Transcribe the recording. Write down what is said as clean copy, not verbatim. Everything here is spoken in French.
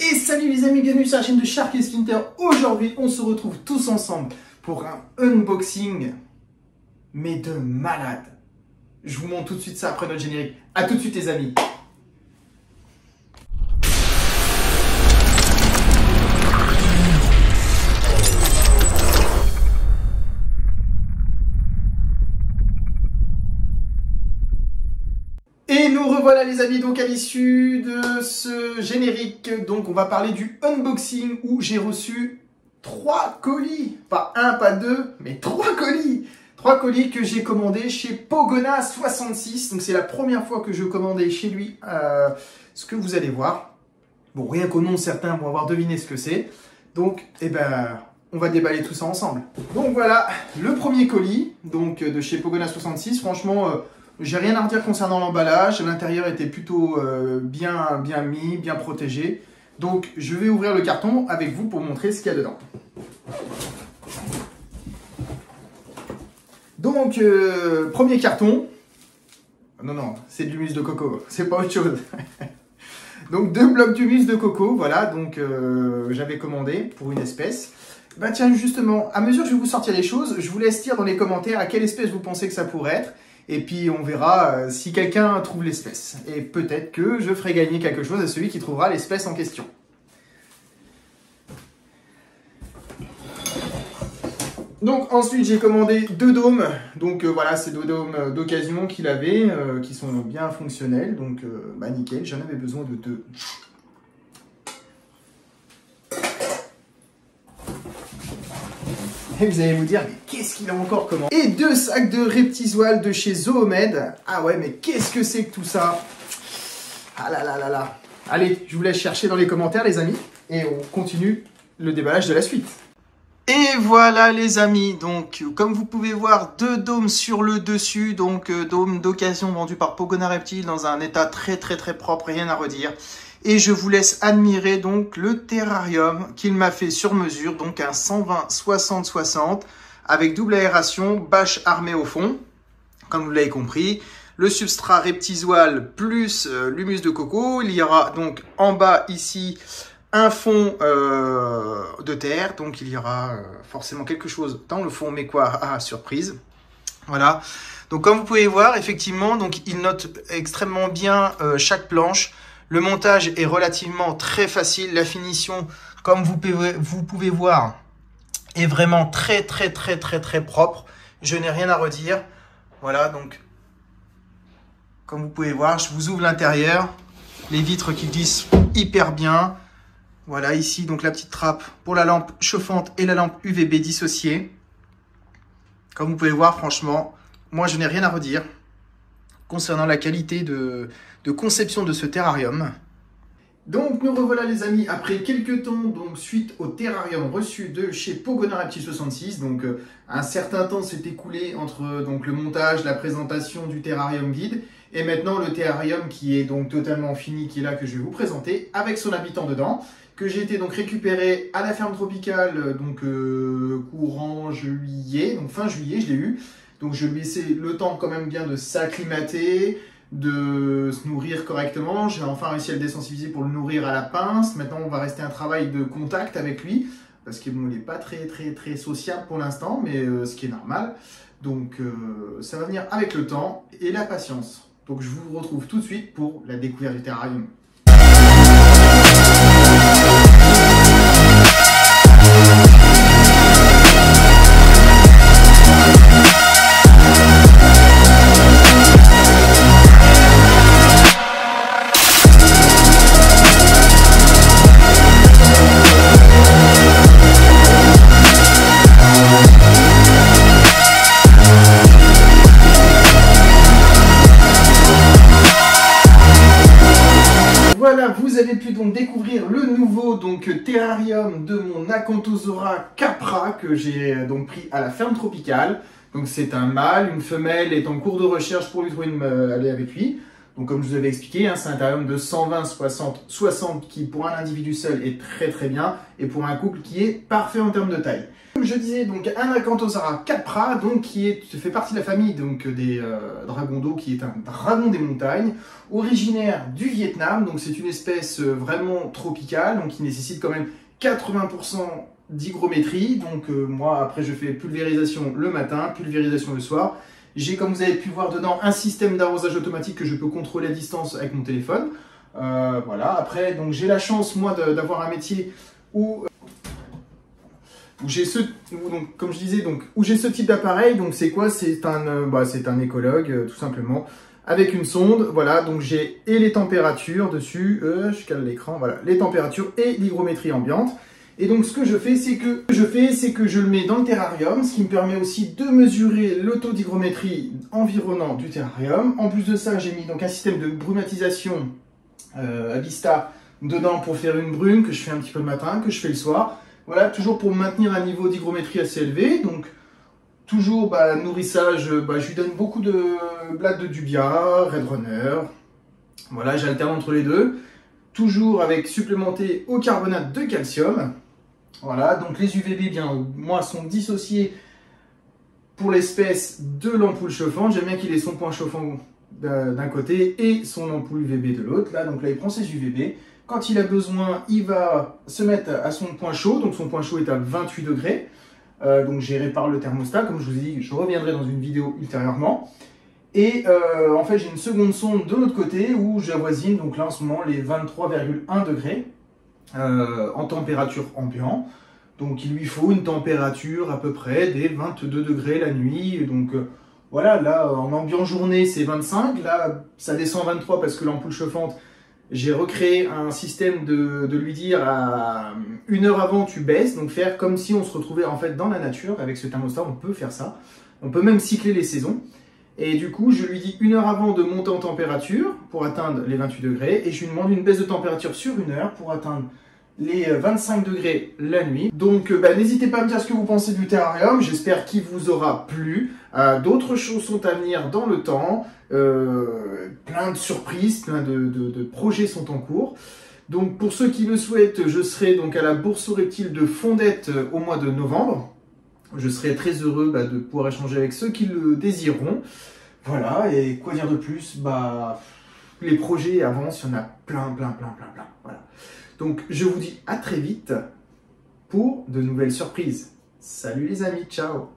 Et salut les amis, bienvenue sur la chaîne de Shark et Splinter. Aujourd'hui, on se retrouve tous ensemble pour un unboxing, mais de malade. Je vous montre tout de suite ça après notre générique. A tout de suite les amis. Et nous revoilà les amis, donc à l'issue de ce générique, donc on va parler du unboxing où j'ai reçu 3 colis, pas un, pas deux, mais 3 colis. 3 colis que j'ai commandés chez Pogona66, donc c'est la première fois que je commandais chez lui, ce que vous allez voir. Bon, rien qu'au nom, certains vont avoir deviné ce que c'est, donc eh ben, on va déballer tout ça ensemble. Donc voilà, le premier colis, donc de chez Pogona66, franchement... j'ai rien à redire concernant l'emballage, l'intérieur était plutôt bien mis, bien protégé. Donc je vais ouvrir le carton avec vous pour montrer ce qu'il y a dedans. Donc premier carton. Non, c'est de l'humus de coco, c'est pas autre chose. Donc 2 blocs d'humus de coco, voilà, donc j'avais commandé pour une espèce. Bah tiens, justement, à mesure que je vais vous sortir les choses, je vous laisse dire dans les commentaires à quelle espèce vous pensez que ça pourrait être. Et puis on verra si quelqu'un trouve l'espèce. Et peut-être que je ferai gagner quelque chose à celui qui trouvera l'espèce en question. Donc ensuite j'ai commandé 2 dômes. Donc voilà, c'est 2 dômes d'occasion qu'il avait, qui sont bien fonctionnels. Donc bah nickel, j'en avais besoin de 2. Et vous allez vous dire, mais qu'est-ce qu'il a encore commandé? Et 2 sacs de Reptisoal de chez Zoomed. Ah ouais, mais qu'est-ce que c'est que tout ça? Ah là là là là. Allez, je vous laisse chercher dans les commentaires, les amis. Et on continue le déballage de la suite. Et voilà, les amis. Donc, comme vous pouvez voir, 2 dômes sur le dessus. Donc, dômes d'occasion vendus par Pogona Reptile dans un état très propre, rien à redire. Et je vous laisse admirer donc le terrarium qu'il m'a fait sur mesure, donc un 120-60-60 avec double aération, bâche armée au fond, comme vous l'avez compris. Le substrat Reptisoal plus l'humus de coco. Il y aura donc en bas ici un fond de terre, donc il y aura forcément quelque chose dans le fond, mais quoi, ah, surprise. Voilà. Donc comme vous pouvez voir, effectivement, donc il note extrêmement bien chaque planche. Le montage est relativement très facile. La finition, comme vous pouvez voir, est vraiment très propre. Je n'ai rien à redire. Voilà, donc, comme vous pouvez voir, je vous ouvre l'intérieur. Les vitres qui glissent hyper bien. Voilà, ici, donc la petite trappe pour la lampe chauffante et la lampe UVB dissociée. Comme vous pouvez voir, franchement, moi, je n'ai rien à redire concernant la qualité de conception de ce terrarium. Donc nous revoilà les amis après quelques temps, donc suite au terrarium reçu de chez Pogona Reptile 66. Donc un certain temps s'est écoulé entre donc le montage, la présentation du terrarium vide et maintenant le terrarium qui est donc totalement fini, qui est là, que je vais vous présenter avec son habitant dedans, que j'ai été donc récupéré à la ferme tropicale donc courant juillet, donc fin juillet je l'ai eu. Donc je lui ai laissé le temps quand même bien de s'acclimater, de se nourrir correctement. J'ai enfin réussi à le désensibiliser pour le nourrir à la pince. Maintenant on va rester un travail de contact avec lui, parce qu'il n'est pas très sociable pour l'instant, mais ce qui est normal. Donc ça va venir avec le temps et la patience. Donc je vous retrouve tout de suite pour la découverte du terrarium. Voilà, vous avez pu donc découvrir le nouveau terrarium de mon Acanthosaura capra que j'ai donc pris à la ferme tropicale. Donc c'est un mâle, une femelle est en cours de recherche pour lui trouver une aller avec lui. Donc comme je vous avais expliqué, hein, c'est un terrarium de 120, 60, 60 qui pour un individu seul est très très bien et pour un couple qui est parfait en termes de taille. Comme je disais, donc un Acanthosara capra, donc qui fait partie de la famille donc, des dragons d'eau, qui est un dragon des montagnes, originaire du Vietnam. Donc c'est une espèce vraiment tropicale, donc qui nécessite quand même 80% d'hygrométrie. Donc moi après je fais pulvérisation le matin, pulvérisation le soir. J'ai, comme vous avez pu voir dedans, un système d'arrosage automatique que je peux contrôler à distance avec mon téléphone. Voilà. Après, donc j'ai la chance, moi, d'avoir un métier où j'ai ce, donc, comme je disais, donc, où j'ai ce type d'appareil. Donc c'est quoi? C'est un écologue, tout simplement, avec une sonde. Voilà, donc j'ai et les températures dessus, je cale l'écran, voilà, les températures et l'hygrométrie ambiante. Et donc ce que je fais, c'est que je le mets dans le terrarium, ce qui me permet aussi de mesurer le taux d'hygrométrie environnant du terrarium. En plus de ça, j'ai mis donc un système de brumatisation Avista dedans pour faire une brume que je fais un petit peu le matin, que je fais le soir. Voilà, toujours pour maintenir un niveau d'hygrométrie assez élevé. Donc toujours nourrissage, je lui donne beaucoup de blattes de dubia, Red Runner. Voilà, j'alterne entre les deux. Toujours avec supplémenté au carbonate de calcium. Voilà, donc les UVB, bien, moi, sont dissociés pour l'espèce de l'ampoule chauffante. J'aime bien qu'il ait son point chauffant d'un côté et son ampoule UVB de l'autre. Là, il prend ses UVB. Quand il a besoin, il va se mettre à son point chaud. Donc son point chaud est à 28 degrés. Donc géré par le thermostat. Comme je vous ai dit, je reviendrai dans une vidéo ultérieurement. Et en fait, j'ai une seconde sonde de l'autre côté où j'avoisine, donc là en ce moment, les 23,1 degrés en température ambiante. Donc il lui faut une température à peu près des 22 degrés la nuit. Donc voilà, là en ambiant journée c'est 25. Là ça descend 23 parce que l'ampoule chauffante, j'ai recréé un système de lui dire à 1 heure avant tu baisses. Donc faire comme si on se retrouvait en fait dans la nature. Avec ce thermostat, on peut faire ça. On peut même cycler les saisons. Et du coup, je lui dis 1 heure avant de monter en température pour atteindre les 28 degrés. Et je lui demande une baisse de température sur 1 heure pour atteindre les 25 degrés la nuit. Donc n'hésitez pas à me dire ce que vous pensez du terrarium. J'espère qu'il vous aura plu. D'autres choses sont à venir dans le temps. Plein de surprises, plein de projets sont en cours. Donc pour ceux qui le souhaitent, je serai donc à la Bourse aux Reptiles de Fondette au mois de novembre. Je serai très heureux de pouvoir échanger avec ceux qui le désireront. Voilà, et quoi dire de plus? Les projets avancent, il y en a plein. Voilà. Donc je vous dis à très vite pour de nouvelles surprises. Salut les amis, ciao!